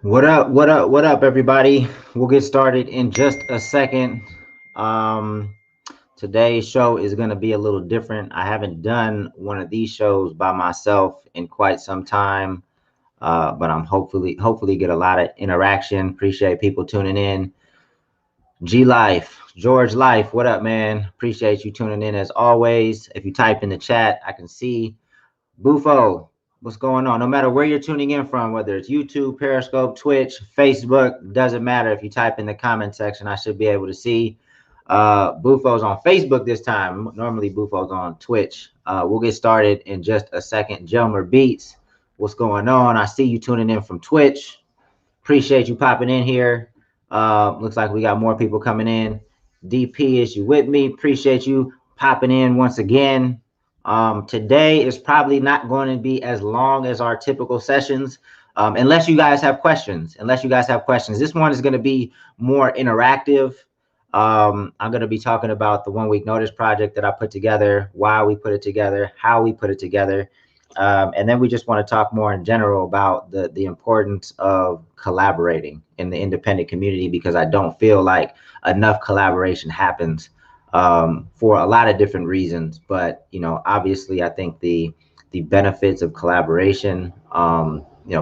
What up? What up? What up, everybody? We'll get started in just a second. Um, Today's show is going to be a little different. I haven't done one of these shows by myself in quite some time, but I'm hopefully get a lot of interaction. Appreciate people tuning in. G Life, George Life, what up, man? Appreciate you tuning in as always. If you type in the chat, I can see. Bufo, what's going on? No matter where you're tuning in from, whether it's YouTube, Periscope, Twitch, Facebook, doesn't matter. If you type in the comment section, I should be able to see. Bufo's on Facebook this time. Normally, Bufo's on Twitch. We'll get started in just a second. Jelmer Beats, what's going on? I see you tuning in from Twitch. Appreciate you popping in here. Looks like we got more people coming in. DP, is you with me? Appreciate you popping in once again. Today is probably not going to be as long as our typical sessions, unless you guys have questions. This one is going to be more interactive. I'm going to be talking about the 1 week notice project that I put together, why we put it together, how we put it together. And then we just want to talk more in general about the importance of collaborating in the independent community, because I don't feel like enough collaboration happens for a lot of different reasons. But obviously, I think the benefits of collaboration,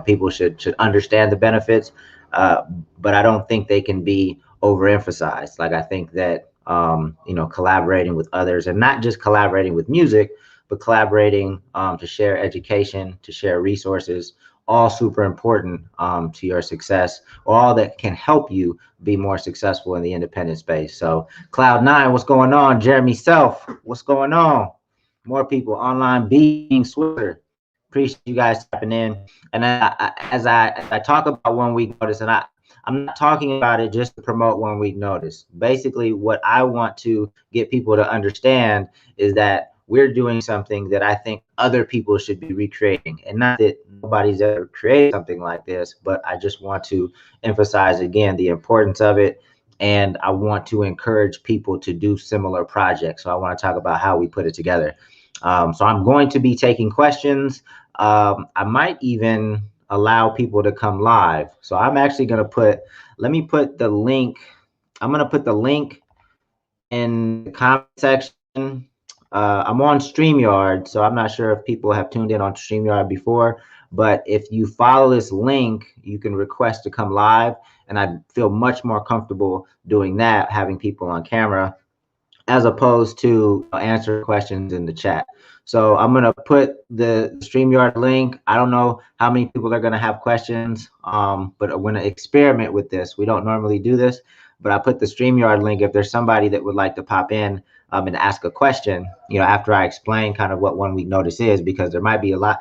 people should understand the benefits, uh, but I don't think they can be overemphasized. Like I think that collaborating with others, and not just collaborating with music, but collaborating to share education, to share resources, all super important to your success, or all that can help you be more successful in the independent space. So Cloud9, what's going on? Jeremy Self, what's going on? More people online being Swifter. Appreciate you guys tapping in. And as I talk about 1 week notice, and I'm not talking about it just to promote 1 week notice. Basically, what I want to get people to understand is that we're doing something that I think other people should be recreating. And not that nobody's ever created something like this, but I just want to emphasize again the importance of it. And I want to encourage people to do similar projects. So I want to talk about how we put it together. So I'm going to be taking questions. I might even allow people to come live. So I'm actually going to let me put the link. I'm going to put the link in the comment section. I'm on StreamYard, so I'm not sure if people have tuned in on StreamYard before, but if you follow this link, you can request to come live, and I feel much more comfortable doing that, having people on camera, as opposed to answer questions in the chat. So I'm gonna put the StreamYard link. I don't know how many people are gonna have questions, but I'm gonna experiment with this. We don't normally do this, but I put the StreamYard link if there's somebody that would like to pop in and ask a question, after I explain kind of what 1 week notice is, because there's probably a lot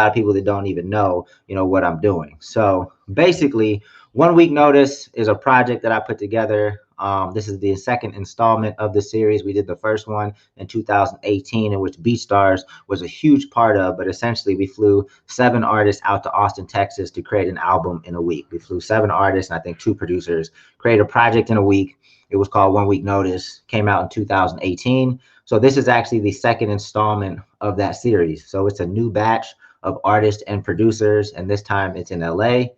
of people that don't even know, what I'm doing. So basically, 1 week notice is a project that I put together. This is the second installment of the series. We did the first one in 2018, in which BeatStars was a huge part of, but essentially we flew 7 artists out to Austin, Texas to create an album in a week. We flew 7 artists and I think 2 producers, created a project in a week. It was called 1 week notice, came out in 2018. So this is actually the second installment of that series. So it's a new batch of artists and producers, and this time it's in LA.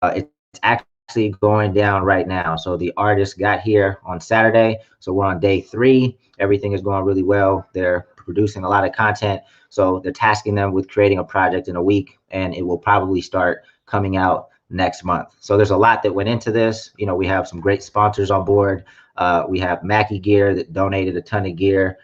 It's actually going down right now. So the artists got here on Saturday. So we're on day 3. Everything is going really well. They're producing a lot of content. So they're tasking them with creating a project in a week, and it will probably start coming out next month. So there's a lot that went into this. We have some great sponsors on board. We have MEC Gear that donated a ton of gear.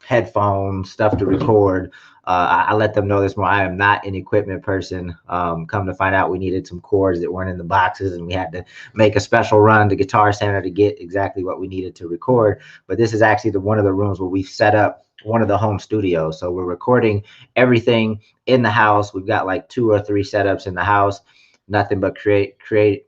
Headphones, stuff to record. I let them know this more. I am not an equipment person. Come to find out, we needed some cords that weren't in the boxes, and we had to make a special run to Guitar Center to get exactly what we needed to record. But this is actually one of the rooms where we've set up one of the home studios. So we're recording everything in the house. We've got like 2 or 3 setups in the house. Nothing but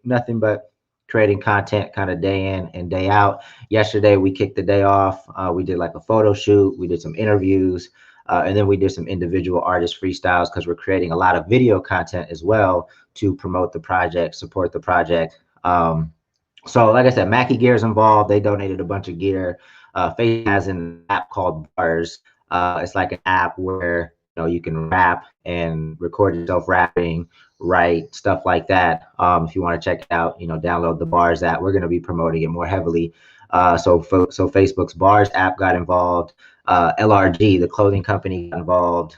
nothing but creating content kind of day in and day out. Yesterday, we kicked the day off. We did like a photo shoot. We did some interviews. And then we did some individual artist freestyles, because we're creating a lot of video content as well to promote the project, support the project. So like I said, Mackie Gear is involved. They donated a bunch of gear. Facebook has an app called Bars. It's like an app where you can rap and record yourself rapping, write stuff like that. If you want to check it out, download the Bars app. We're going to be promoting it more heavily. So Facebook's Bars app got involved. LRG, the clothing company, got involved.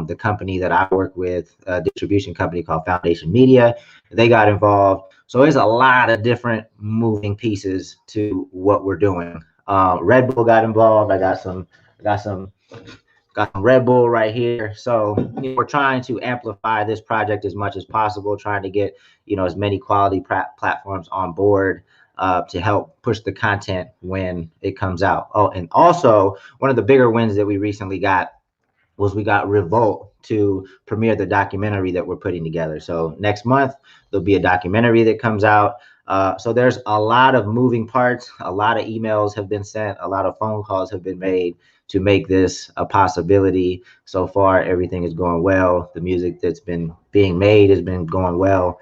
The company that I work with, a distribution company called Foundation Media, they got involved. So there's a lot of different moving pieces to what we're doing. Red Bull got involved. Got some Red Bull right here. So we're trying to amplify this project as much as possible, trying to get as many quality platforms on board to help push the content when it comes out. Oh, and also one of the bigger wins that we recently got was we got Revolt to premiere the documentary that we're putting together. So next month there'll be a documentary that comes out. So there's a lot of moving parts. A lot of emails have been sent. A lot of phone calls have been made to make this a possibility. So far, everything is going well. The music that's been being made has been going well.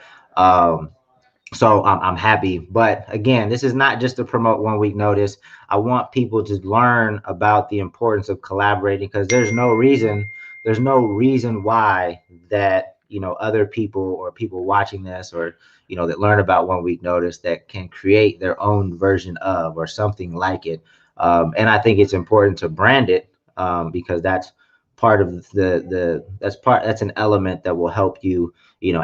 So I'm happy. But again, this is not just to promote 1 week notice. I want people to learn about the importance of collaborating, because there's no reason why that other people or people watching this, or that learn about 1 week notice, that can create their own version of or something like it. And I think it's important to brand it, because that's part of that's an element that will help you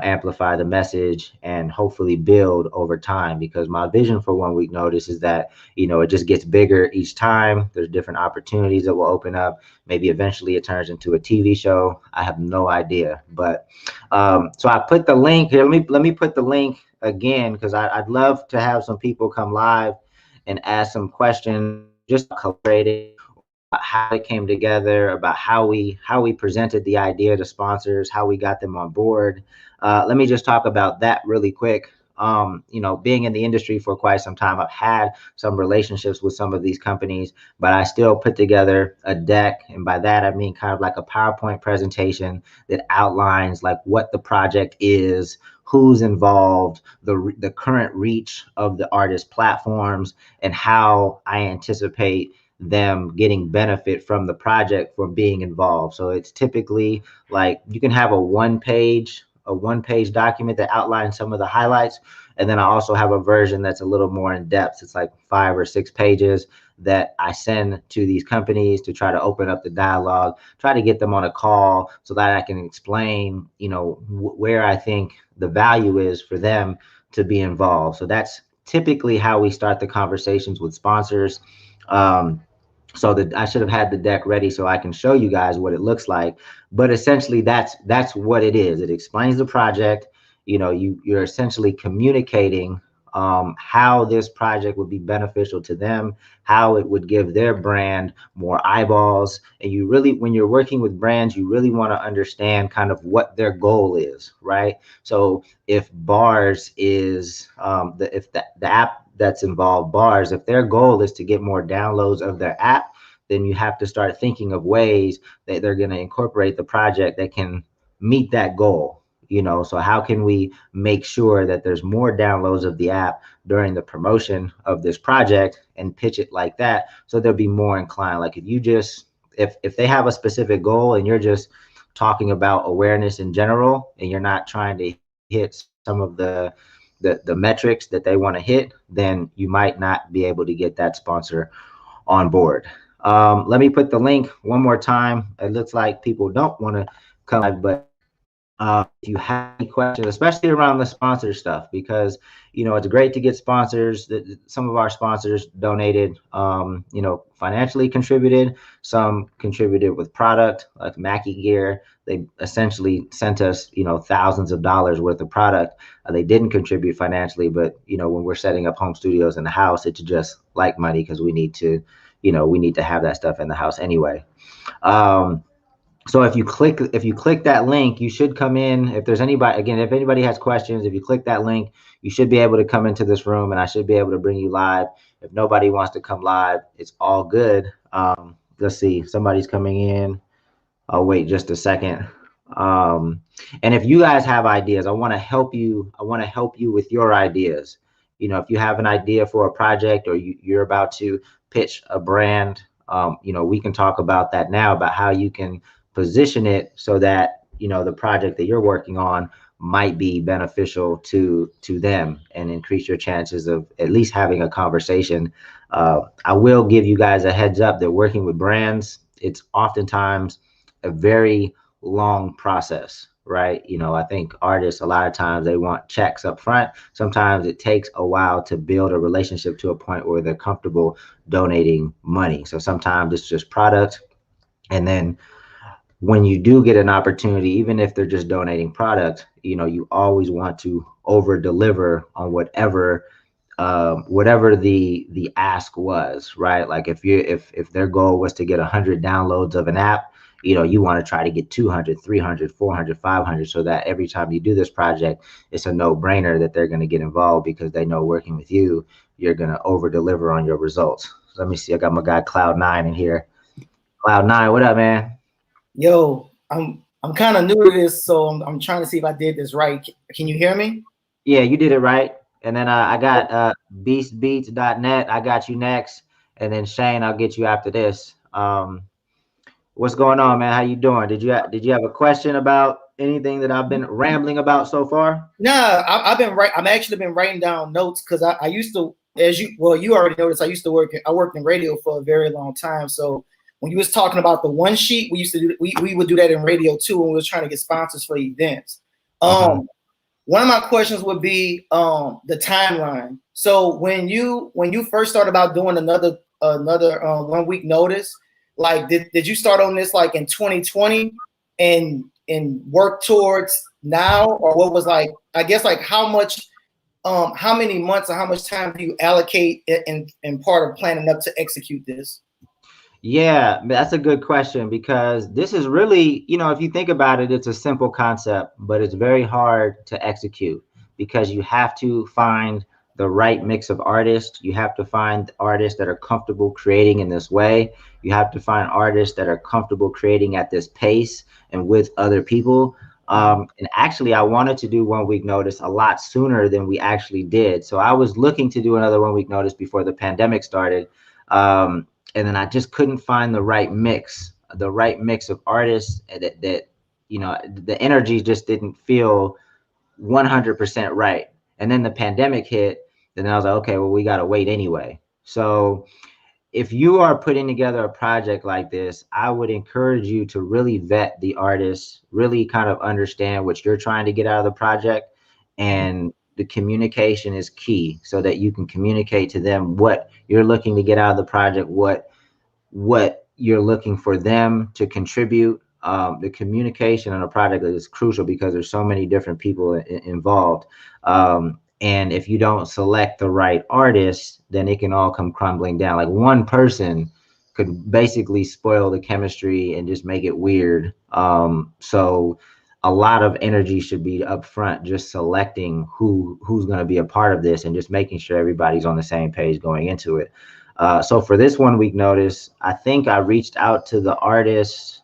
amplify the message and hopefully build over time. Because my vision for 1 week notice is that it just gets bigger each time. There's different opportunities that will open up. Maybe eventually it turns into a TV show. I have no idea. But so I put the link here. Let me put the link again, because I'd love to have some people come live and ask some questions, just collaborating, how it came together, about how we presented the idea to sponsors, how we got them on board. Let me just talk about that really quick. Being in the industry for quite some time, I've had some relationships with some of these companies, but I still put together a deck. And by that, I mean kind of like a PowerPoint presentation that outlines like what the project is, who's involved, the current reach of the artist platforms, and how I anticipate them getting benefit from the project for being involved. So it's typically like you can have a one page document that outlines some of the highlights, and then I also have a version that's a little more in depth. It's like 5 or 6 pages that I send to these companies to try to open up the dialogue, try to get them on a call so that I can explain where I think the value is for them to be involved. So that's typically how we start the conversations with sponsors. So that I should have had the deck ready so I can show you guys what it looks like. But essentially, that's what it is. It explains the project. You're essentially communicating how this project would be beneficial to them, how it would give their brand more eyeballs. And you really, when you're working with brands, you really want to understand kind of what their goal is, right? So if Bars is the app that's involved, Bars, if their goal is to get more downloads of their app, then you have to start thinking of ways that they're going to incorporate the project that can meet that goal. So how can we make sure that there's more downloads of the app during the promotion of this project, and pitch it like that, so they'll be more inclined. Like if they have a specific goal and you're just talking about awareness in general, and you're not trying to hit some of the metrics that they want to hit, then you might not be able to get that sponsor on board. Let me put the link one more time. It looks like people don't want to come live, but if you have any questions, especially around the sponsor stuff, because it's great to get sponsors. Some of our sponsors donated, financially contributed. Some contributed with product, like MEC gear. They essentially sent us, thousands of dollars worth of product. They didn't contribute financially, but when we're setting up home studios in the house, it's just like money, because we need to have that stuff in the house anyway. So if you click that link, you should come in. If there's anybody, again, if anybody has questions, if you click that link, you should be able to come into this room, and I should be able to bring you live. If nobody wants to come live, it's all good. Let's see, somebody's coming in. I'll wait just a second. And if you guys have ideas, I want to help you. I want to help you with your ideas. If you have an idea for a project, or you're about to pitch a brand, we can talk about that now, about how you can position it so that, you know, the project that you're working on might be beneficial to them and increase your chances of at least having a conversation. I will give you guys a heads up that working with brands, it's oftentimes a very long process, right? You know, I think artists, a lot of times they want checks up front. Sometimes it takes a while to build a relationship to a point where they're comfortable donating money. So sometimes it's just product. And then when you do get an opportunity, even if they're just donating product, you know, you always want to over deliver on whatever the ask was, right? Like if their goal was to get 100 downloads of an app, you know, you want to try to get 200, 300, 400, 500, so that every time you do this project, it's a no-brainer that they're going to get involved because they know working with you, you're going to over deliver on your results. So let me see, I got my guy Cloud9 in here. Cloud9, what up, man? Yo, I'm kind of new to this, so I'm trying to see if I did this right. Can you hear me? Yeah, you did it right. And then I got beastbeats.net. I got you next. And then Shane, I'll get you after this. What's going on, man? How you doing? Did you have a question about anything that I've been rambling about so far? Nah, I'm actually been writing down notes because I used to, you already noticed, I worked in radio for a very long time. So when you was talking about the one sheet, we would do that in radio too when we were trying to get sponsors for events. One of my questions would be the timeline. So when you first started about doing another 1 week notice, like did you start on this like in 2020 and work towards now, or what was like, I guess, like how many months or how much time do you allocate in part of planning up to execute this? Yeah, that's a good question because this is really, you know, if you think about it, it's a simple concept, but it's very hard to execute because you have to find the right mix of artists. You have to find artists that are comfortable creating in this way. You have to find artists that are comfortable creating at this pace and with other people. And actually, I wanted to do 1 week notice a lot sooner than we actually did. So I was looking to do another 1 week notice before the pandemic started. And then I just couldn't find the right mix of artists that you know, the energy just didn't feel 100% right. And then the pandemic hit, then I was like, okay, well, we got to wait anyway. So if you are putting together a project like this, I would encourage you to really vet the artists, really kind of understand what you're trying to get out of the project. And the communication is key so that you can communicate to them what you're looking to get out of the project, what you're looking for them to contribute. The communication on a project is crucial because there's so many different people involved. And if you don't select the right artists, then it can all come crumbling down. Like one person could basically spoil the chemistry and just make it weird. So a lot of energy should be up front, just selecting who's going to be a part of this and just making sure everybody's on the same page going into it. So for this 1 week notice, I think I reached out to the artists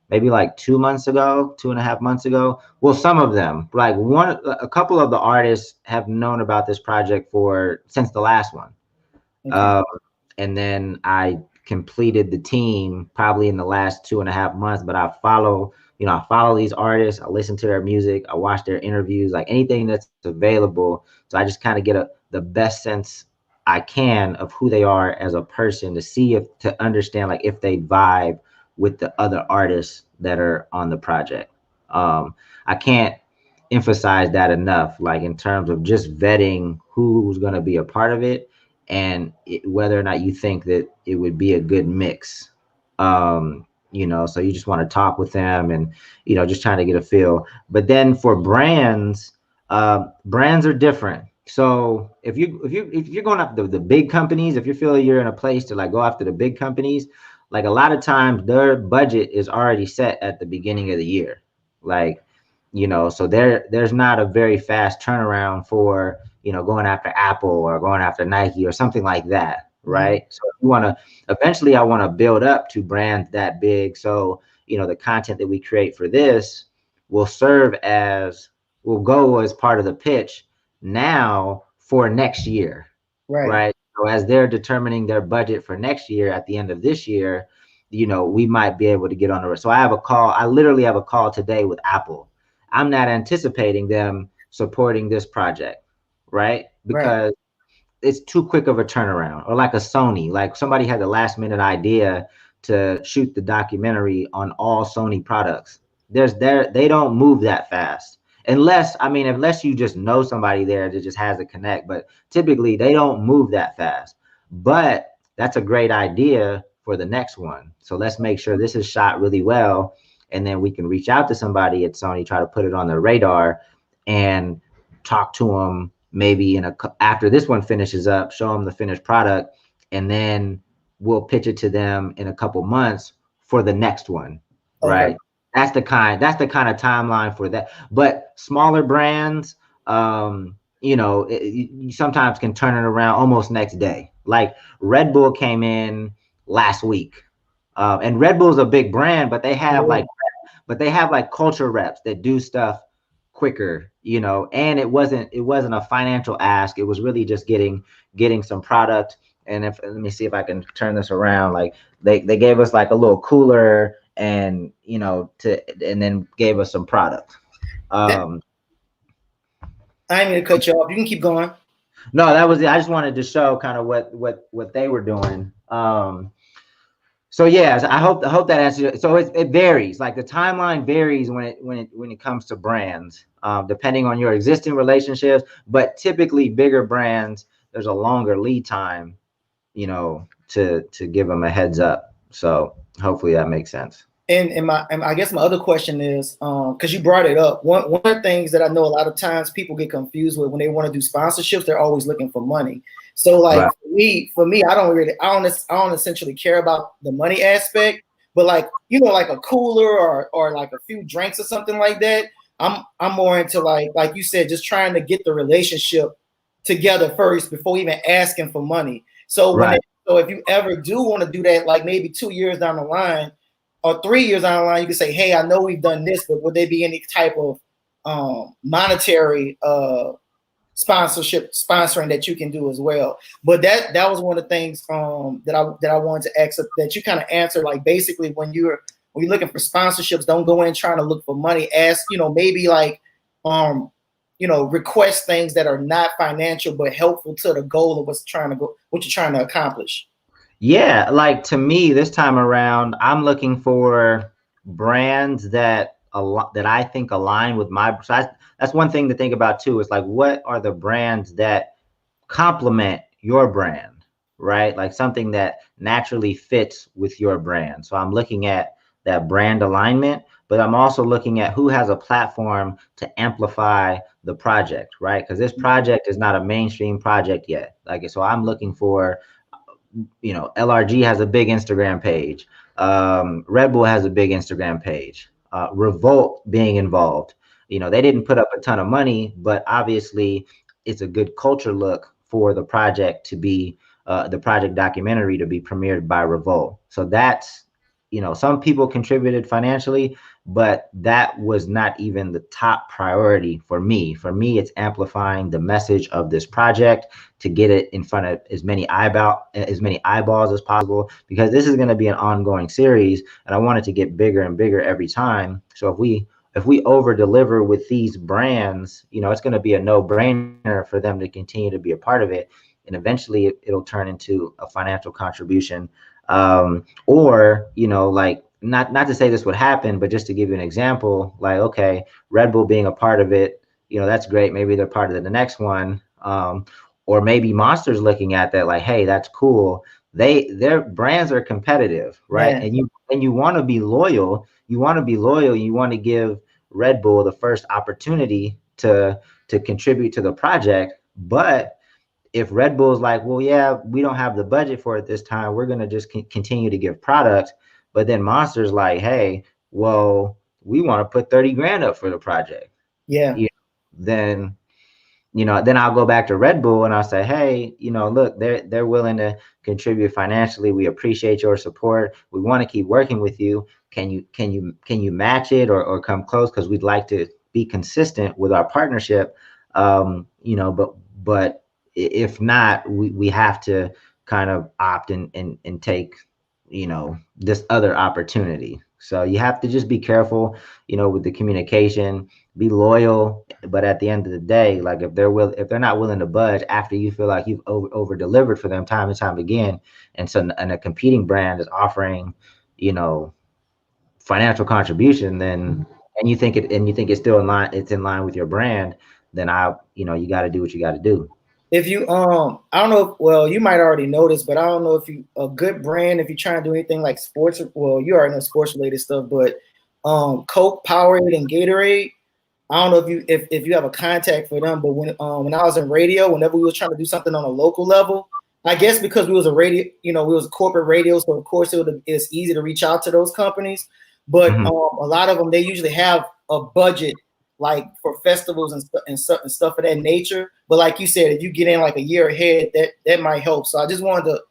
maybe like 2 months ago, 2.5 months ago. Well, some of them, like a couple of the artists have known about this project since the last one. Okay. And then I completed the team probably in the last 2.5 months, but I follow these artists, I listen to their music, I watch their interviews, like anything that's available. So I just kind of get the best sense I can of who they are as a person to understand like if they vibe with the other artists that are on the project. I can't emphasize that enough, like in terms of just vetting who's going to be a part of it and whether or not you think that it would be a good mix. So you just want to talk with them and, just trying to get a feel. But then for brands are different. So if you're going after the big companies, if you feel you're in a place to like go after the big companies, like a lot of times their budget is already set at the beginning of the year. Like, so there's not a very fast turnaround for, going after Apple or going after Nike or something like that. Right. So eventually I want to build up to brands that big. So, the content that we create for this will go as part of the pitch now for next year. Right. So as they're determining their budget for next year at the end of this year, we might be able to get on the. So I have a call. I literally have a call today with Apple. I'm not anticipating them supporting this project, right? Right. Because it's too quick of a turnaround. Or like a Sony, like somebody had the last minute idea to shoot the documentary on all Sony products. They don't move that fast. Unless you just know somebody there that just has a connect, but typically they don't move that fast. But that's a great idea for the next one. So let's make sure this is shot really well, and then we can reach out to somebody at Sony, try to put it on their radar, and talk to them maybe after this one finishes up, show them the finished product, and then we'll pitch it to them in a couple months for the next one, Okay. right? That's the kind of timeline for that. But smaller brands, you sometimes can turn it around almost next day. Like Red Bull came in last week, and Red Bull's a big brand, but they have like culture reps that do stuff quicker, and it wasn't a financial ask. It was really just getting some product. And let me see if I can turn this around. Like they gave us like a little cooler, and and then gave us some product. That, um I ain't mean to cut you off. You can keep going. no, that was it. I just wanted to show kind of what they were doing. So yeah, I hope that answers it. So it varies. Like the timeline varies when it comes to brands, depending on your existing relationships. But typically, bigger brands, there's a longer lead time, to give them a heads up. So hopefully that makes sense. And I guess my other question is, because you brought it up, one of the things that I know a lot of times people get confused with when they want to do sponsorships, they're always looking for money. So like Right. for me, I don't essentially care about the money aspect, but like like a cooler or like a few drinks or something like that. I'm more into like you said, just trying to get the relationship together first before even asking for money. So Right. so if you ever do want to do that, like maybe 2 years down the line or 3 years down the line, you can say, "Hey, I know we've done this, but would there be any type of monetary sponsoring that you can do as well?" But that was one of the things that I wanted to ask that you kind of answered. Like basically, when you're looking for sponsorships, don't go in trying to look for money. Ask maybe like request things that are not financial but helpful to the goal of what you're trying to accomplish. Yeah, like to me this time around, I'm looking for brands that I think align with my. So that's one thing to think about too. Is like, what are the brands that complement your brand, right? Like something that naturally fits with your brand. So I'm looking at that brand alignment, but I'm also looking at who has a platform to amplify the project, right? Because this project is not a mainstream project yet. Like, so I'm looking for, LRG has a big Instagram page. Red Bull has a big Instagram page. Revolt being involved. They didn't put up a ton of money, but obviously it's a good culture look for the project to be the project documentary to be premiered by Revolt. So that's, some people contributed financially, but that was not even the top priority for me. For me, it's amplifying the message of this project to get it in front of as many eyeballs as possible, because this is going to be an ongoing series, and I want it to get bigger and bigger every time. So if we over deliver with these brands, it's going to be a no-brainer for them to continue to be a part of it, and eventually it'll turn into a financial contribution. Or like, not to say this would happen, but just to give you an example, like, okay, Red Bull being a part of it, that's great. Maybe they're part of the next one. Or maybe Monster's looking at that like, hey, that's cool. Their brands are competitive, right? Yeah. And you want to be loyal. You want to be loyal. You want to give Red Bull the first opportunity to contribute to the project. But if Red Bull's like, well, yeah, we don't have the budget for it this time, we're going to just continue to give products. But then Monster's like, hey, well, we want to put 30 grand up for the project. Yeah. You then then I'll go back to Red Bull and I'll say, hey, look, they're willing to contribute financially. We appreciate your support. We want to keep working with you. Can you match it or come close? Because we'd like to be consistent with our partnership. But if not, we have to kind of opt and take this other opportunity. So you have to just be careful, with the communication, be loyal. But at the end of the day, like if they're not willing to budge after you feel like you've over delivered for them time and time again, and a competing brand is offering, you know, financial contribution, then and you think it's in line with your brand, then you got to do what you got to do. If you I don't know, well, you might already know this, but I don't know if you a good brand if you're trying to do anything like sports. Well, you already know sports related stuff, but Coke, Powerade, and Gatorade. I don't know if you have a contact for them, but when I was in radio, whenever we were trying to do something on a local level, I guess because we was a radio, we was a corporate radio, so of course it's easy to reach out to those companies. But Mhm. a lot of them, they usually have a budget like for festivals and stuff of that nature. But like you said, if you get in like a year ahead, that might help. So I just wanted to.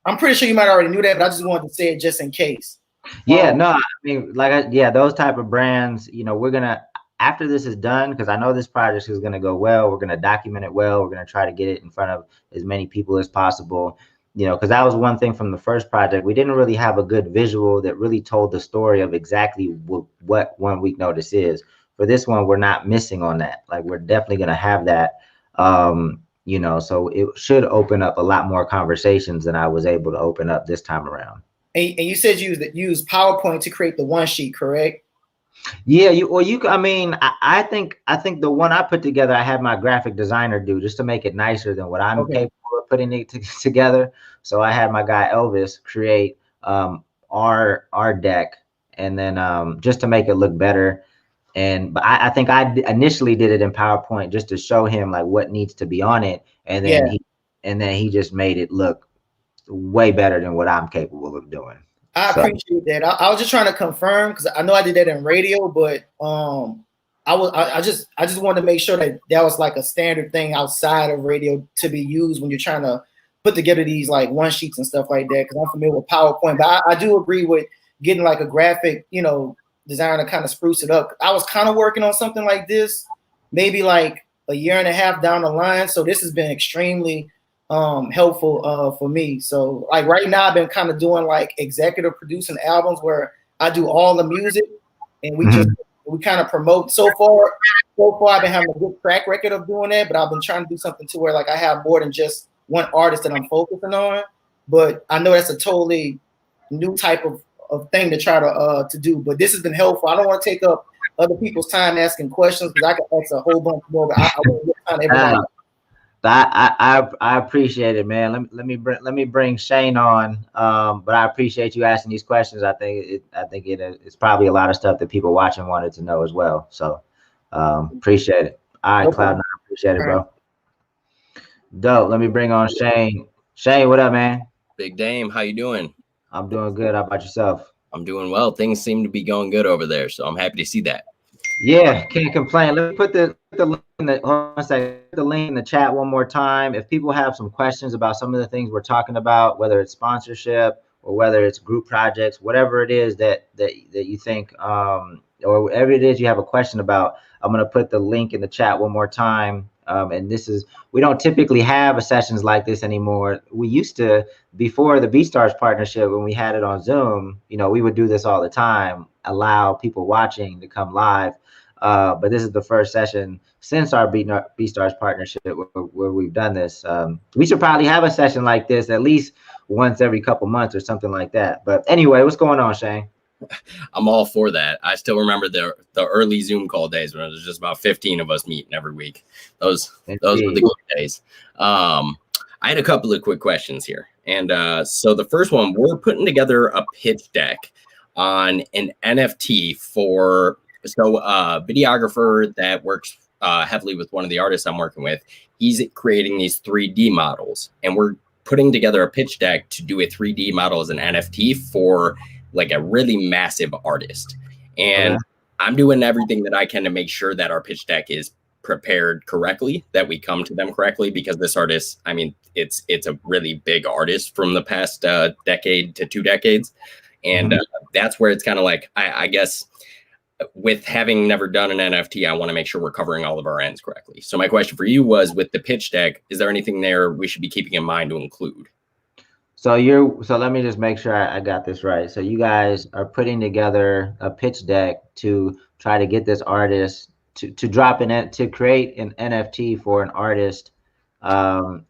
I'm pretty sure you might already knew that, but I just wanted to say it just in case. Yeah, no, I mean, yeah, those type of brands, we're gonna, after this is done, because I know this project is gonna go well. We're gonna document it well. We're gonna try to get it in front of as many people as possible. Because that was one thing from the first project. We didn't really have a good visual that really told the story of exactly what 1 week notice is. For this one, we're not missing on that. Like we're definitely gonna have that. So it should open up a lot more conversations than I was able to open up this time around. And you said you use PowerPoint to create the one sheet, correct? Yeah, I mean, I think the one I put together, I had my graphic designer do just to make it nicer than what I'm Okay. capable of putting it together. So I had my guy Elvis create our deck, and then just to make it look better. But I think initially did it in PowerPoint just to show him like what needs to be on it, and then Yeah. he just made it look way better than what I'm capable of doing. I So. appreciate that. I was just trying to confirm because I know I did that in radio, but I just wanted to make sure that was like a standard thing outside of radio to be used when you're trying to put together these like one sheets and stuff like that. Because I'm familiar with PowerPoint, but I do agree with getting like a graphic, designer to kind of spruce it up. I was kind of working on something like this, maybe like a year and a half down the line. So this has been extremely helpful for me. So like right now I've been kind of doing like executive producing albums where I do all the music and we kind of promote. So far I've been having a good track record of doing that, but I've been trying to do something to where like I have more than just one artist that I'm focusing on. But I know that's a totally new type of thing to try to do. But this has been helpful. I don't want to take up other people's time asking questions because I could ask a whole bunch more, but I want to get time to everybody. I appreciate it, man. Let me bring Shane on. But I appreciate you asking these questions. It's probably a lot of stuff that people watching wanted to know as well. So appreciate it. All right, Cloud9, appreciate it, bro. Dope. Let me bring on Shane. Shane, what up, man? Big Dame, how you doing? I'm doing good. How about yourself? I'm doing well. Things seem to be going good over there, so I'm happy to see that. Yeah, can't complain. Let me put the link in the link in the chat one more time. If people have some questions about some of the things we're talking about, whether it's sponsorship or whether it's group projects, whatever it is that you think, or whatever it is you have a question about, I'm gonna put the link in the chat one more time. And we don't typically have sessions like this anymore. We used to, before the BeatStars partnership, when we had it on Zoom, we would do this all the time, allow people watching to come live. But this is the first session since our BeatStars partnership where we've done this. We should probably have a session like this at least once every couple months or something like that. But anyway, what's going on, Shane? I'm all for that. I still remember the early Zoom call days when it was just about 15 of us meeting every week. Those were the good days. I had a couple of quick questions here. And so the first one, we're putting together a pitch deck on an NFT for a videographer that works heavily with one of the artists I'm working with. He's creating these 3D models, and we're putting together a pitch deck to do a 3D model as an NFT for like a really massive artist. And I'm doing everything that I can to make sure that our pitch deck is prepared correctly, that we come to them correctly, because this artist, I mean, it's a really big artist from the past decade to 2 decades. And that's where it's kind of like, I guess, with having never done an NFT, I want to make sure we're covering all of our ends correctly. So my question for you was, with the pitch deck, is there anything there we should be keeping in mind to include? So let me just make sure I got this right. So you guys are putting together a pitch deck to try to get this artist to drop to create an NFT for an artist. Um,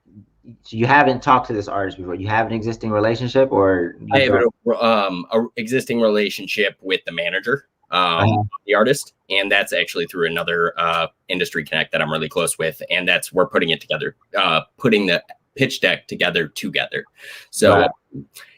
so you haven't talked to this artist before. You have an existing relationship, or I you have don't? a existing relationship with the manager, Uh-huh. the artist, and that's actually through another industry connect that I'm really close with, and that's we're putting it together, putting the pitch deck together. So Right.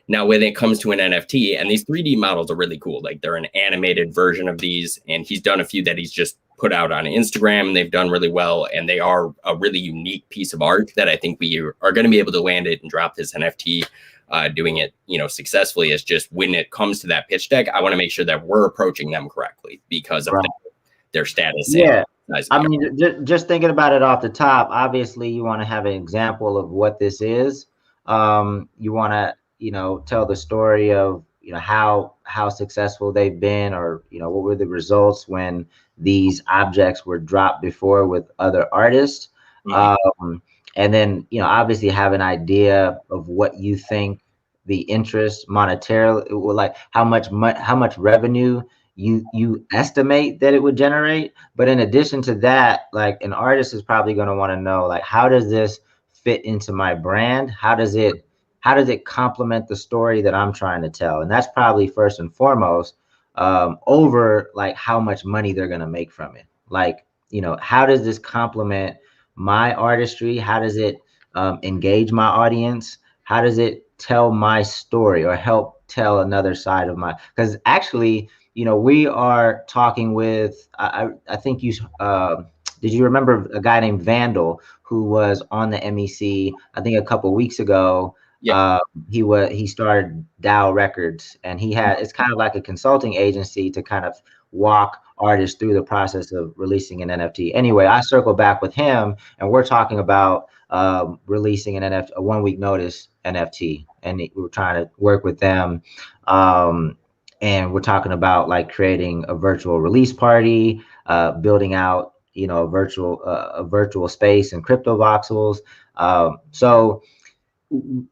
now when it comes to an NFT, and these 3D models are really cool, like they're an animated version of these, and he's done a few that he's just put out on Instagram, and they've done really well, and they are a really unique piece of art that I think we are going to be able to land it and drop this NFT. Doing it, successfully. Is just when it comes to that pitch deck, I want to make sure that we're approaching them correctly because of Right. their status. Yeah. And I mean, just thinking about it off the top, obviously you want to have an example of what this is. You want to, tell the story of, how successful they've been, or, what were the results when these objects were dropped before with other artists. And then, obviously have an idea of what you think the interest monetarily, like how much revenue you estimate that it would generate. But in addition to that, like an artist is probably going to want to know, like, how does this fit into my brand? How does it complement the story that I'm trying to tell? And that's probably first and foremost, over like how much money they're going to make from it. Like, how does this complement my artistry? How does it engage my audience? How does it tell my story or help tell another side of my? Because actually, we are talking with, I think did you remember a guy named Vandal who was on the MEC, I think a couple weeks ago? Yeah. He started Dow Records, and it's kind of like a consulting agency to kind of walk artists through the process of releasing an NFT. Anyway, I circle back with him, and we're talking about releasing an NFT, a 1 week notice NFT, and we're trying to work with them. And we're talking about like creating a virtual release party, building out, a virtual space and crypto voxels. So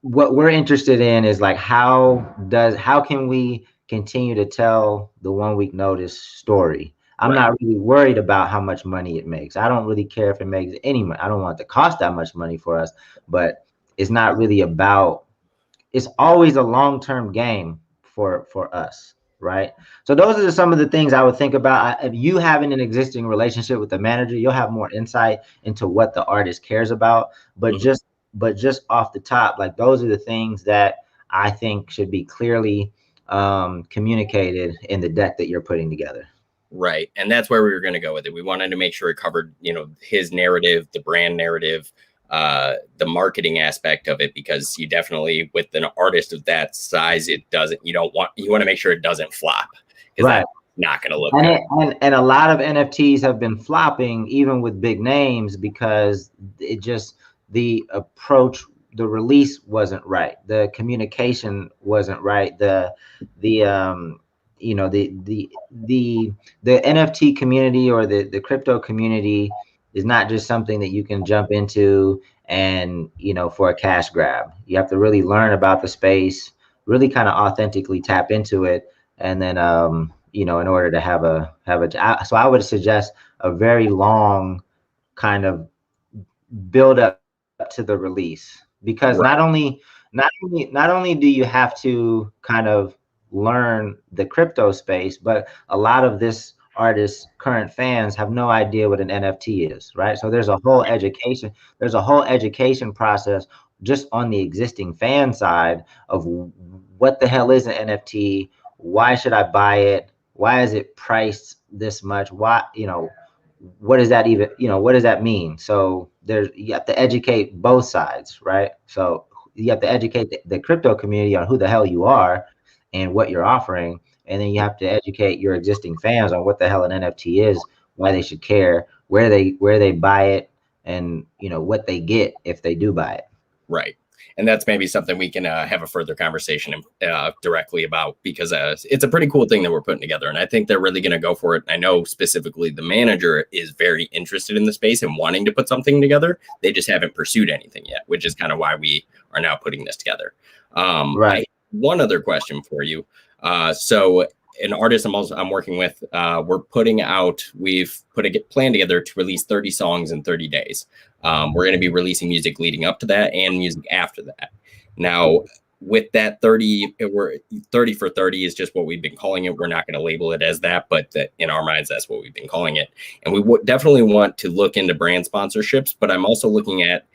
what we're interested in is like how can we continue to tell the 1 week notice story? I'm not really worried about how much money it makes. I don't really care if it makes any money. I don't want it to cost that much money for us, but it's not really about, it's always a long-term game for us, right? So those are some of the things I would think about. If you having an existing relationship with the manager, you'll have more insight into what the artist cares about. But just off the top, like those are the things that I think should be clearly communicated in the deck that you're putting together. Right. And that's where we were going to go with it. We wanted to make sure it covered, his narrative, the brand narrative, the marketing aspect of it, because you definitely, with an artist of that size, you want to make sure it doesn't flop, because that's not going to look good. And a lot of NFTs have been flopping even with big names because the approach, the release wasn't right, the communication wasn't right, the NFT community or the crypto community is not just something that you can jump into and, for a cash grab. You have to really learn about the space, really kind of authentically tap into it. And then, in order to have so I would suggest a very long kind of build up to the release, because not only do you have to kind of learn the crypto space, but a lot of this artist's current fans have no idea what an NFT is, right? So there's a whole education process just on the existing fan side of what the hell is an NFT, why should I buy it, why is it priced this much, why, what does that even, what does that mean? So you have to educate both sides, right? So you have to educate the crypto community on who the hell you are and what you're offering. And then you have to educate your existing fans on what the hell an NFT is, why they should care, where they buy it, and what they get if they do buy it. Right. And that's maybe something we can have a further conversation directly about, because it's a pretty cool thing that we're putting together. And I think they're really going to go for it. I know specifically the manager is very interested in the space and wanting to put something together. They just haven't pursued anything yet, which is kind of why we are now putting this together. Right. One other question for you. So an artist I'm working with, we've put a plan together to release 30 songs in 30 days. We're going to be releasing music leading up to that and music after that. Now, with that 30 for 30 is just what we've been calling it. We're not going to label it as that, but in our minds, that's what we've been calling it. And we would definitely want to look into brand sponsorships, but I'm also looking at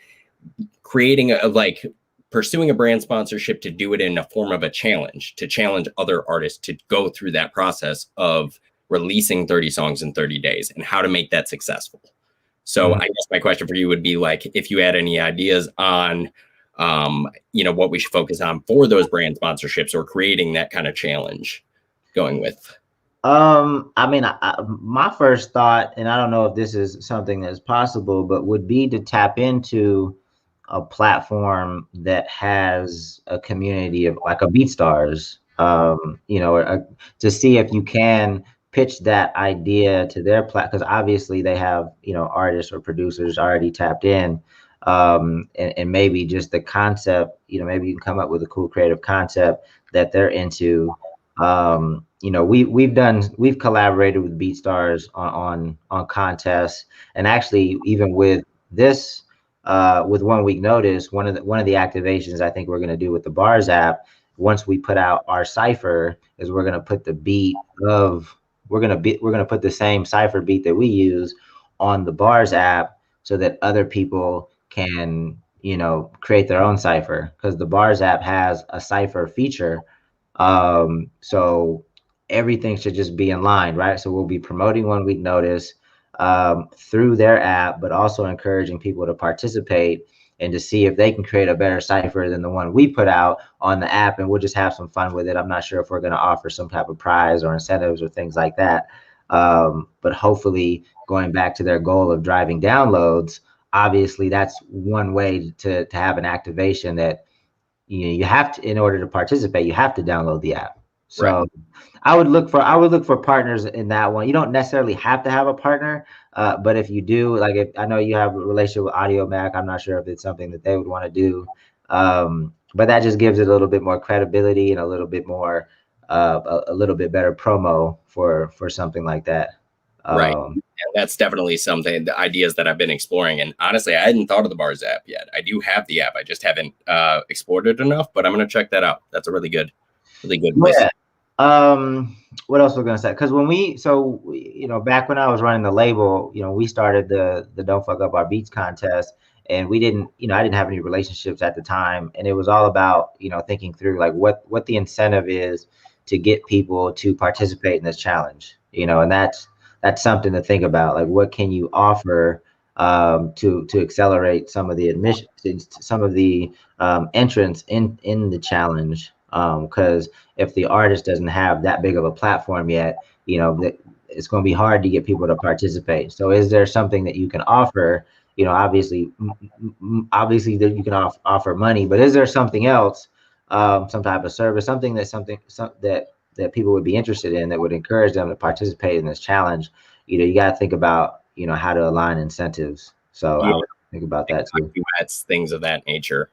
creating pursuing a brand sponsorship to do it in a form of a challenge, to challenge other artists to go through that process of releasing 30 songs in 30 days and how to make that successful. So I guess my question for you would be if you had any ideas on, what we should focus on for those brand sponsorships or creating that kind of challenge going with. My first thought, and I don't know if this is something that's possible, but would be to tap into a platform that has a community of like a BeatStars, to see if you can pitch that idea to their because obviously they have, artists or producers already tapped in, and maybe just the concept, maybe you can come up with a cool creative concept that they're into. We've collaborated with BeatStars on contests, and actually even with this, with 1 week notice, one of the activations I think we're going to do with the Bars app, once we put out our cipher, is we're going to put the beat of we're going to put the same cipher beat that we use on the Bars app, so that other people can create their own cipher, because the Bars app has a cipher feature. So everything should just be in line, right? So we'll be promoting 1 week notice through their app, but also encouraging people to participate and to see if they can create a better cipher than the one we put out on the app. And we'll just have some fun with it. I'm not sure if we're going to offer some type of prize or incentives or things like that. But hopefully, going back to their goal of driving downloads, obviously that's one way to have an activation that you have to, in order to participate, you have to download the app. So right. I would look for partners in that one. You don't necessarily have to have a partner, but if you do, if I know you have a relationship with Audio MEC, I'm not sure if it's something that they would want to do, but that just gives it a little bit more credibility and a little bit more, a little bit better promo for something like that. Right. And that's definitely something, the ideas that I've been exploring. And honestly, I hadn't thought of the Bars app yet. I do have the app. I just haven't explored it enough, but I'm going to check that out. That's a really good place. Yeah. What else was I going to say? Because back when I was running the label, we started the Don't Fuck Up Our Beats contest, and we didn't, I didn't have any relationships at the time. And it was all about, thinking through what the incentive is to get people to participate in this challenge, and that's something to think about. What can you offer to accelerate some of the admissions, some of the entrance in the challenge? Because if the artist doesn't have that big of a platform yet, it's going to be hard to get people to participate. So is there something that you can offer? Obviously that you can offer money, but is there something else, some type of service, something that people would be interested in that would encourage them to participate in this challenge? You got to think about, how to align incentives. So yeah. I would think about that too. Things of that nature.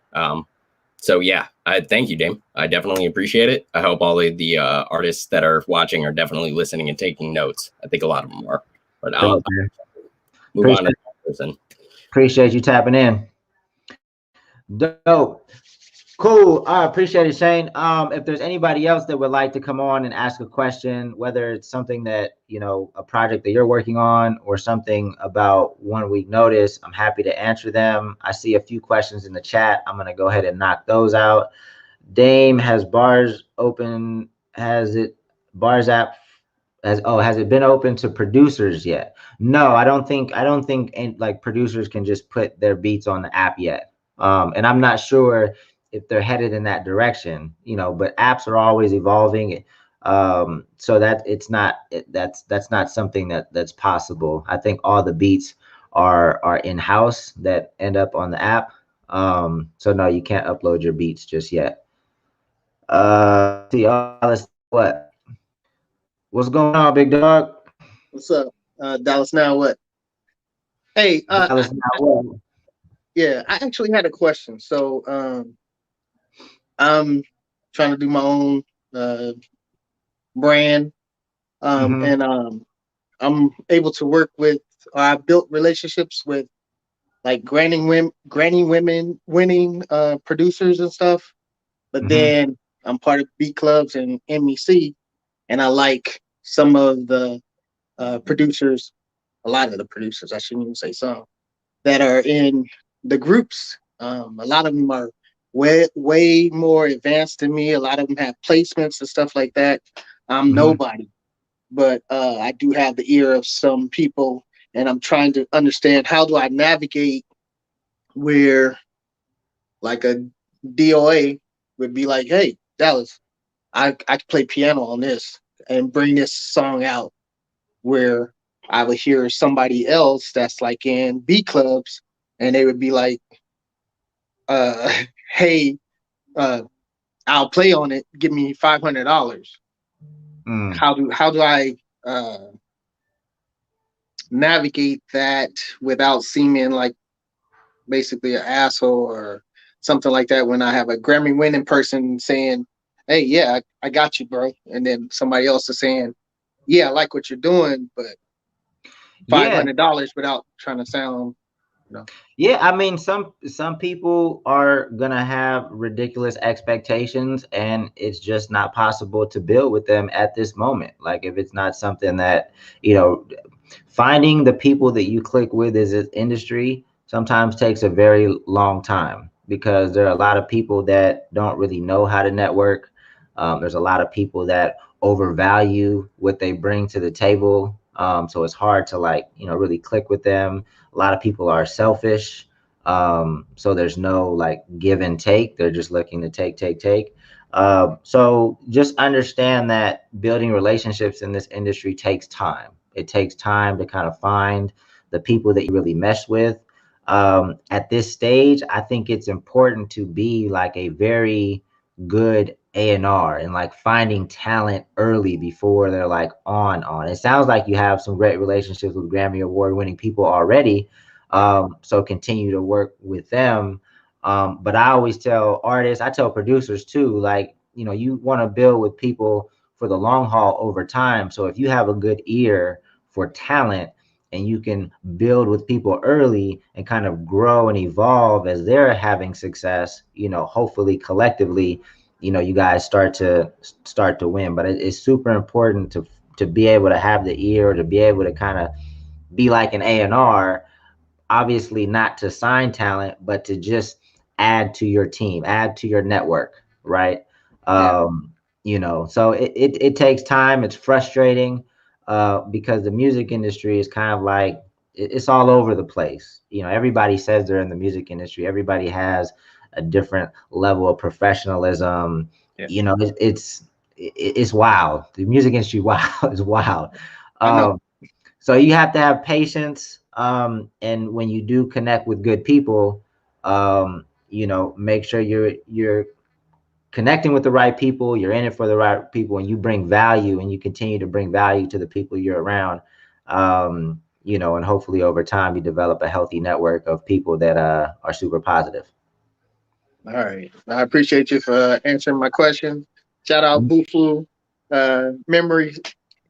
So yeah, I thank you, Dame. I definitely appreciate it. I hope all of the artists that are watching are definitely listening and taking notes. I think a lot of them are. But I'll move on to the person. Appreciate you tapping in. Dope. Cool. I appreciate it, Shane. If there's anybody else that would like to come on and ask a question, whether it's something that, a project that you're working on or something about 1 week notice, I'm happy to answer them. I see a few questions in the chat. I'm going to go ahead and knock those out. Dame, has Bars open? Has it been open to producers yet? No, I don't think producers can just put their beats on the app yet. And I'm not sure if they're headed in that direction, but apps are always evolving. So that that's not something that's possible. I think all the beats are in-house that end up on the app. So no, you can't upload your beats just yet. See, Dallas, what? What's going on, big dog? What's up, Dallas? Now what? Hey, Dallas, now what? yeah, I actually had a question. So, I'm trying to do my own uh, brand, Mm-hmm. and I'm able to work with. I built relationships with like granny women, winning producers and stuff. But Mm-hmm. then I'm part of beat clubs and MEC, and I like some of the producers, a lot of the producers. I shouldn't even say some that are in the groups. A lot of them are way more advanced than me. A lot of them have placements and stuff like that. I'm Mm-hmm. nobody, but I do have the ear of some people, and I'm trying to understand how do I navigate where like a DOA would be like, hey, Dallas, I could play piano on this and bring this song out where I would hear somebody else that's like in B clubs and they would be like, uh, hey, uh, I'll play on it. Give me $500. Mm. How do I uh, navigate that without seeming like basically an asshole or something like that when I have a Grammy winning person saying, hey, yeah, I got you, bro. And then somebody else is saying, yeah, I like what you're doing, but Yeah, $500 without trying to sound, you know. yeah. I mean, some people are gonna have ridiculous expectations, and it's just not possible to build with them at this moment. Like if it's not something that you know, finding the people that you click with as an industry sometimes takes a very long time because there are a lot of people that don't really know how to network. There's a lot of people that overvalue what they bring to the table. So it's hard to like, really click with them. A lot of people are selfish. So there's no like give and take. They're just looking to take. So just understand that building relationships in this industry takes time. It takes time to kind of find the people that you really mesh with. At this stage, I think it's important to be like a very good A&R and like finding talent early before they're like on. It sounds like you have some great relationships with Grammy Award winning people already. So continue to work with them. But I always tell artists, I tell producers too, like, you want to build with people for the long haul over time. So if you have a good ear for talent and you can build with people early and kind of grow and evolve as they're having success, hopefully collectively, you guys start to win. But it's super important to be able to have the ear, to be able to kind of be like an A&R, obviously not to sign talent, but to just add to your team, add to your network, right? Yeah. So it takes time. It's frustrating because the music industry is kind of like it's all over the place. Everybody says they're in the music industry. Everybody has a different level of professionalism. Yeah. It's wild. The music industry, wow, is wild. I know. So you have to have patience. And when you do connect with good people, make sure you're connecting with the right people, you're in it for the right people, and you bring value and you continue to bring value to the people you're around. And hopefully over time you develop a healthy network of people that are super positive. All right. I appreciate you for answering my question. Shout out Bufu, Memory,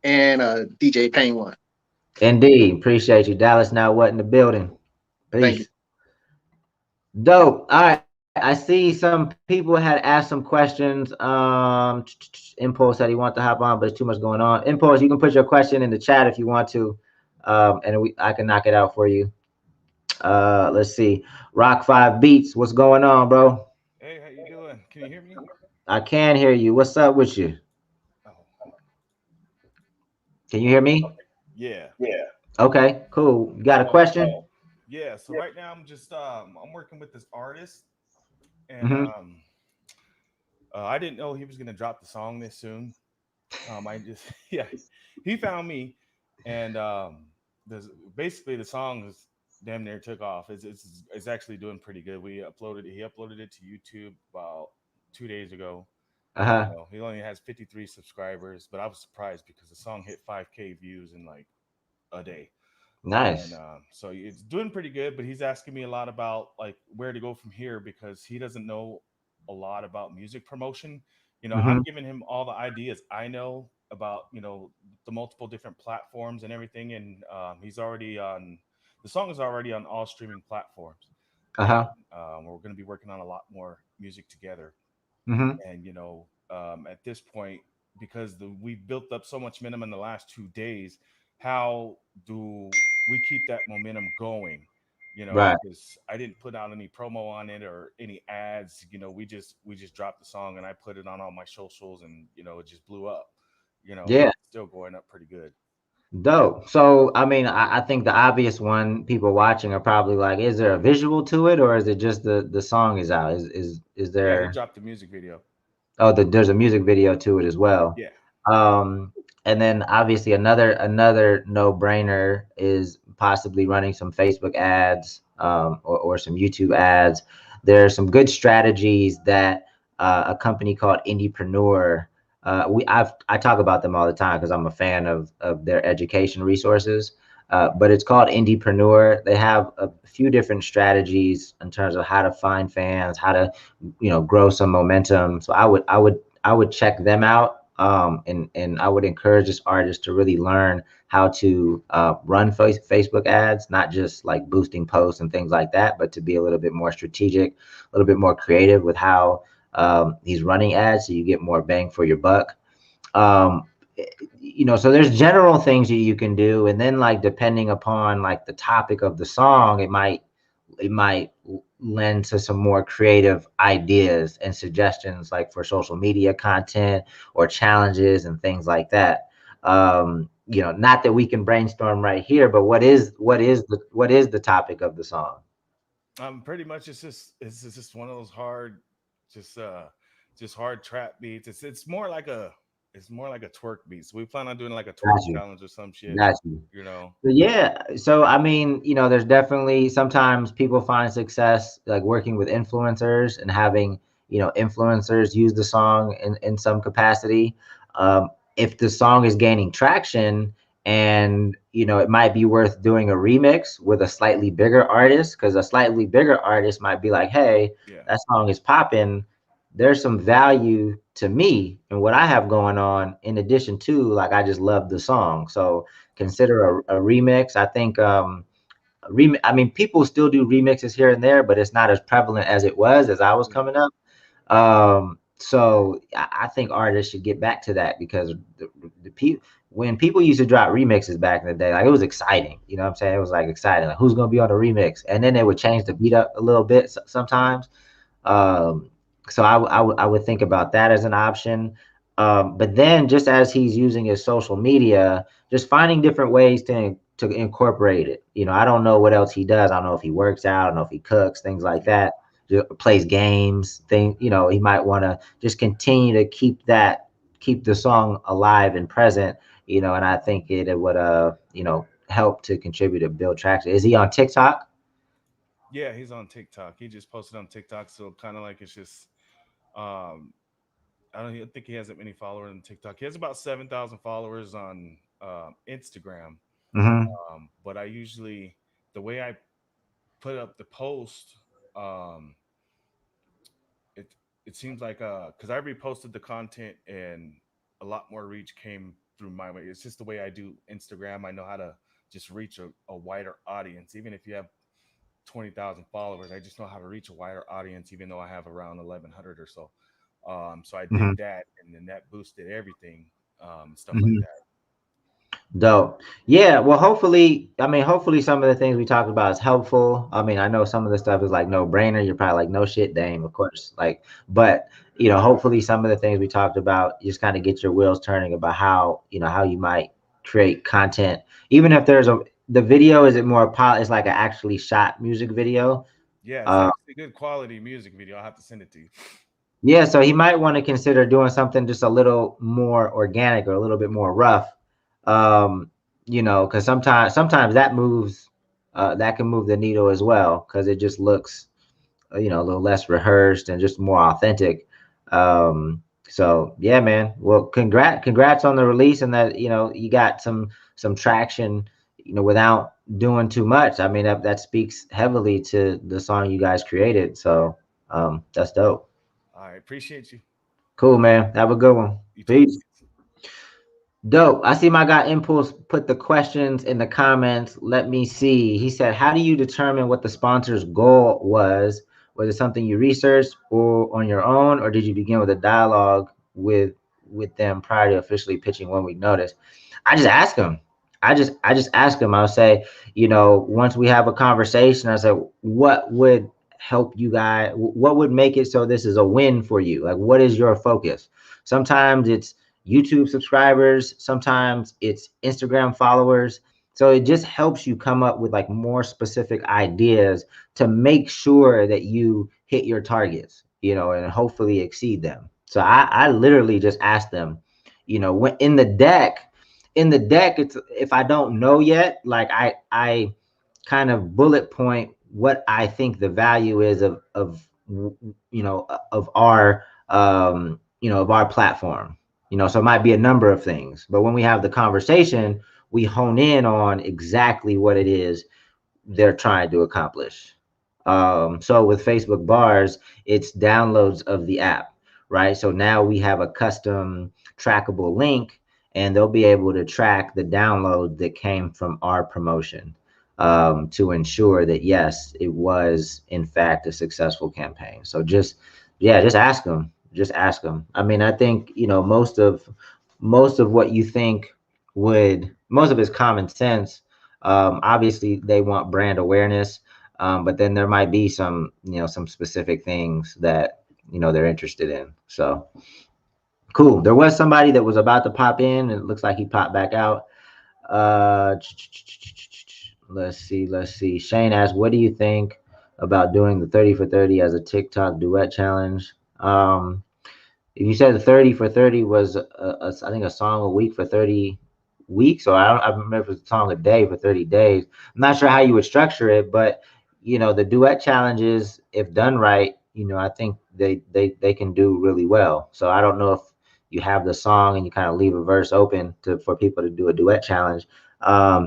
and DJ Pain One. Indeed. Appreciate you. Dallas Now What in the building. Thank you. Peace. Dope. All right. I see some people had asked some questions. Impulse said he wanted to hop on, but there's too much going on. Impulse, you can put your question in the chat if you want to, and I can knock it out for you. Let's see. Rock 5 Beats, what's going on, bro? Hey, how you doing? Can you hear me? I can hear you. What's up with you? Oh, Can you hear me? yeah, Okay, cool. You got a question? yeah. So right now I'm just I'm working with this artist, and Mm-hmm. I didn't know he was gonna drop the song this soon. I just yeah, he found me, and there's basically the song is damn near took off. It's actually doing pretty good. He uploaded it to YouTube about 2 days ago. You Uh-huh. know, he only has 53 subscribers, but I was surprised because the song hit 5K views in like a day. And Nice. so it's doing pretty good, but he's asking me a lot about like where to go from here because he doesn't know a lot about music promotion. You know, Mm-hmm. I'm giving him all the ideas I know about, you know, the multiple different platforms and everything. And the song is already on all streaming platforms. And Uh-huh. we're going to be working on a lot more music together. Mm-hmm. And, you know, at this point, because we've built up so much momentum in the last 2 days, how do we keep that momentum going? You know, Right. because I didn't put out any promo on it or any ads. You know, we just dropped the song and I put it on all my socials, and you know, it just blew up. You know, and Yeah. it's still going up pretty good. Dope. So, I mean, I think the obvious one people watching are probably like, is there a visual to it, or is it just the song is out? Is Yeah, he there? dropped the music video. Oh, there's a music video to it as well. Yeah, Um, and then obviously another no brainer is possibly running some Facebook ads, or some YouTube ads. There are some good strategies that a company called Indiepreneur. I talk about them all the time because I'm a fan of their education resources. But it's called Indiepreneur. They have a few different strategies in terms of how to find fans, how to grow some momentum. So I would check them out. And I would encourage this artist to really learn how to run Facebook ads, not just like boosting posts and things like that, but to be a little bit more strategic, a little bit more creative with how he's running ads, so you get more bang for your buck. Um, so there's general things that you can do, and then like depending upon like the topic of the song, it might lend to some more creative ideas and suggestions, like for social media content or challenges and things like that. Not that we can brainstorm right here, but what is the topic of the song? pretty much it's just one of those hard, just uh, just hard trap beats. It's more like a twerk beat. So we plan on doing like a twerk Got you. challenge or some shit. Got you. You know. But yeah, so I mean, there's definitely sometimes people find success like working with influencers and having, influencers use the song in some capacity. If the song is gaining traction, and it might be worth doing a remix with a slightly bigger artist, because a slightly bigger artist might be like, hey, Yeah. that song is popping. There's some value to me and what I have going on, in addition to like I just love the song. So consider a remix. I think I mean, people still do remixes here and there, but it's not as prevalent as it was as I was Mhm. coming up. So I think artists should get back to that, because the people when people used to drop remixes back in the day, like it was exciting. You know what I'm saying? It was like exciting. Like, who's gonna be on the remix? And then they would change the beat up a little bit sometimes. Um, so I would think about that as an option. But then, just as he's using his social media, just finding different ways to incorporate it. I don't know what else he does. I don't know if he works out. I don't know if he cooks, things like Yeah. that. Just plays games. He might want to just continue to keep the song alive and present. And I think it would help to contribute to build traction. Is he on TikTok? Yeah, he's on TikTok. He just posted on TikTok, so kind of like it's just um I don't think he has that many followers on TikTok. He has about 7,000 followers on Instagram. Mm-hmm. But I usually, the way I put up the post, um it it seems like because I reposted the content and a lot more reach came through my way. It's just the way I do Instagram. I know how to just reach a wider audience, even if you have 20,000 followers. I just know how to reach a wider audience, even though I have around 1,100 or so. So I did that, and then that boosted everything, stuff like Mm-hmm. that. Dope. Yeah. Well, hopefully some of the things we talked about is helpful. I mean, I know some of the stuff is like no brainer. You're probably like, no shit, Dame, of course. Like, but hopefully some of the things we talked about just kind of get your wheels turning about how you might create content. Even if the video, is it more it's like an actually shot music video. Yeah, it's Uh, actually good quality music video. I'll have to send it to you. yeah. So he might want to consider doing something just a little more organic or a little bit more rough. Because sometimes that moves. that can move the needle as well, because it just looks, a little less rehearsed and just more authentic. So yeah, man. Well, congrats on the release, and that you got some traction, without doing too much. I mean, that speaks heavily to the song you guys created. So that's dope. I appreciate you. Cool, man. Have a good one. You too. Peace. Dope. I see my guy Impulse put the questions in the comments. Let me see. He said, how do you determine what the sponsor's goal was? Was it something you researched or on your own, or did you begin with a dialogue with them prior to officially pitching 1 week notice? I just ask them. I just ask them. I'll say, once we have a conversation, I say, what would help you guys? What would make it so this is a win for you? Like, what is your focus? Sometimes it's YouTube subscribers, sometimes it's Instagram followers. So it just helps you come up with like more specific ideas to make sure that you hit your targets, and hopefully exceed them. So I literally just ask them, when in the deck, it's, if I don't know yet, like I kind of bullet point what I think the value is of our of our platform. So it might be a number of things, but when we have the conversation, we hone in on exactly what it is they're trying to accomplish. So with Facebook bars, it's downloads of the app, right? So now we have a custom trackable link, and they'll be able to track the download that came from our promotion, to ensure that, yes, it was in fact a successful campaign. So just ask them. Just ask them. I mean, I think, most of what you think most of it's common sense. Obviously, they want brand awareness, but then there might be some specific things that they're interested in. So cool. There was somebody that was about to pop in, and it looks like he popped back out. Uh, let's see. Shane asked, "What do you think about doing the 30 for 30 as a TikTok duet challenge?" If you said the 30 for 30 was I think a song a week for 30 weeks, or I remember if it was a song a day for 30 days. I'm not sure how you would structure it, but the duet challenges, if done right, I think they can do really well. So I don't know if you have the song and you kind of leave a verse open for people to do a duet challenge. I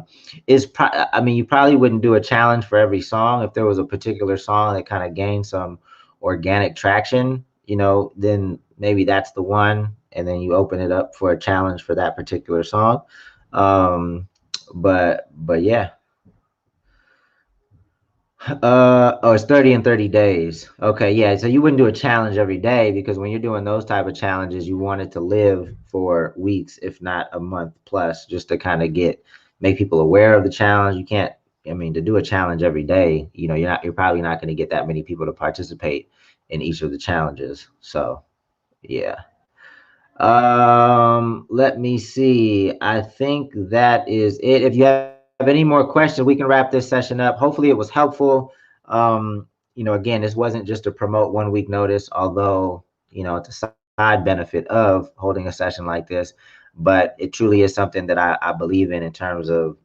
mean, you probably wouldn't do a challenge for every song. If there was a particular song that kind of gained some organic traction, then maybe that's the one, and then you open it up for a challenge for that particular song. But yeah. Oh, it's 30 and 30 days. Okay, yeah. So you wouldn't do a challenge every day, because when you're doing those type of challenges, you want it to live for weeks, if not a month plus, just to kind of make people aware of the challenge. You can't, I mean, to do a challenge every day, you're probably not going to get that many people to participate in each of the challenges. So yeah. Let me see. I think that is it. If you have any more questions, we can wrap this session up. Hopefully it was helpful. Again, this wasn't just to promote 1 week notice, although, it's a side benefit of holding a session like this, but it truly is something that I believe in terms of,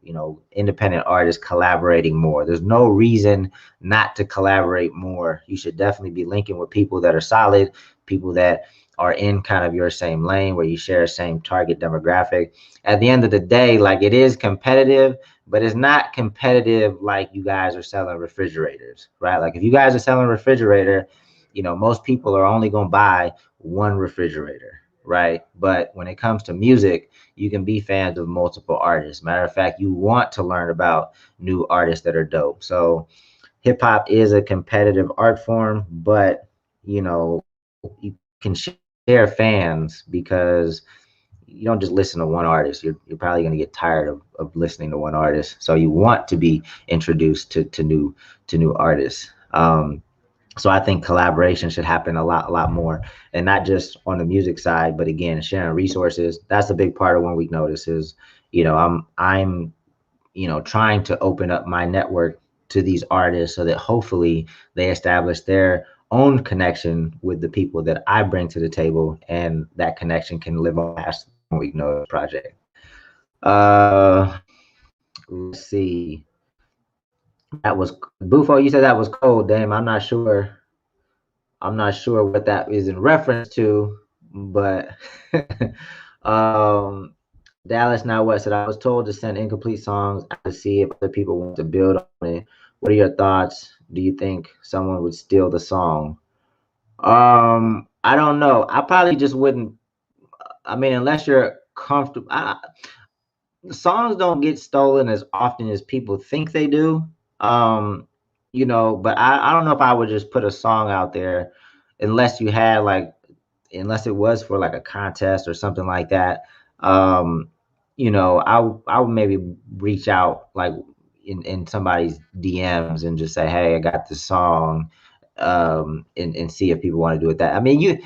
independent artists collaborating more. There's no reason not to collaborate more. You should definitely be linking with people that are solid, people that are in kind of your same lane, where you share the same target demographic. At the end of the day, like, it is competitive, but it's not competitive like you guys are selling refrigerators, right? Like, if you guys are selling a refrigerator, most people are only going to buy one refrigerator, right? But when it comes to music, you can be fans of multiple artists. Matter of fact, you want to learn about new artists that are dope. So hip hop is a competitive art form, but you can share fans, because you don't just listen to one artist. You're probably going to get tired of listening to one artist. So you want to be introduced to new artists. So I think collaboration should happen a lot more, and not just on the music side, but again, sharing resources. That's a big part of 1 week notice. Is I'm trying to open up my network to these artists, so that hopefully they establish their own connection with the people that I bring to the table, and that connection can live on past 1 week notice project. Let's see. That was Bufo. You said that was cold, Dame. I'm not sure. I'm not sure what that is in reference to, but um, Dallas Now What said I was told to send incomplete songs to see if other people want to build on it. What are your thoughts? Do you think someone would steal the song? I don't know. I probably just wouldn't. I mean, unless you're comfortable. Songs don't get stolen as often as people think they do. Um, but I don't know if I would just put a song out there unless you had like unless it was for like a contest or something like that. Um, I would maybe reach out like in somebody's DMs and just say, hey, I got this song, and see if people want to do it. That I mean,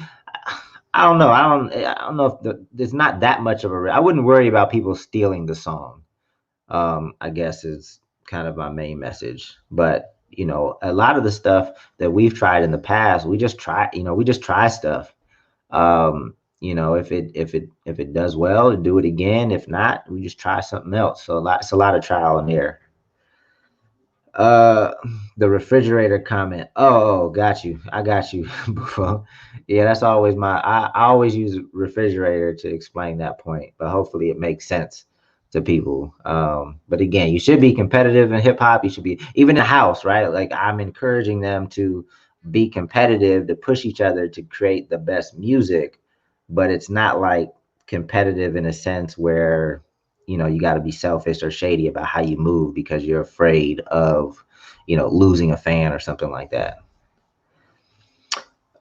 I don't know. I don't know if there's not that much of a. I wouldn't worry about people stealing the song. I guess is kind of my main message. But a lot of the stuff that we've tried in the past, we just try. We just try stuff. If it does well, do it again. If not, we just try something else. So it's a lot of trial and error. Uh, the refrigerator comment. Oh, got you. I got you. Buffo. Yeah, that's always I always use refrigerator to explain that point, but hopefully it makes sense to people. But again, you should be competitive in hip hop. You should be even in the house, right? Like I'm encouraging them to be competitive, to push each other to create the best music, but it's not like competitive in a sense where you got to be selfish or shady about how you move because you're afraid of losing a fan or something like that.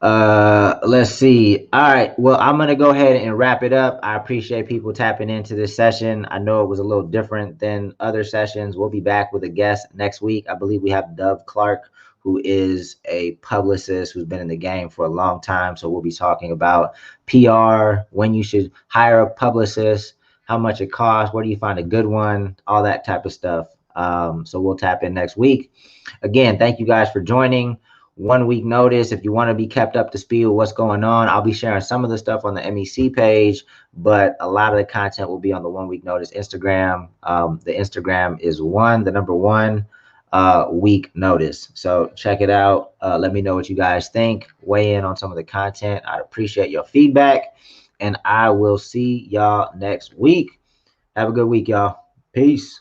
Let's see. All right, well, I'm gonna go ahead and wrap it up. I appreciate people tapping into this session. I know it was a little different than other sessions. We'll be back with a guest next week. I believe we have Dove Clark, who is a publicist who's been in the game for a long time. So we'll be talking about PR, when you should hire a publicist, how much it costs, where do you find a good one, all that type of stuff. So we'll tap in next week. Again, thank you guys for joining. 1 week notice. If you want to be kept up to speed with what's going on, I'll be sharing some of the stuff on the MEC page, but a lot of the content will be on the 1 week notice Instagram. The Instagram is the number one week notice. So check it out. Let me know what you guys think. Weigh in on some of the content. I appreciate your feedback, and I will see y'all next week. Have a good week, y'all. Peace.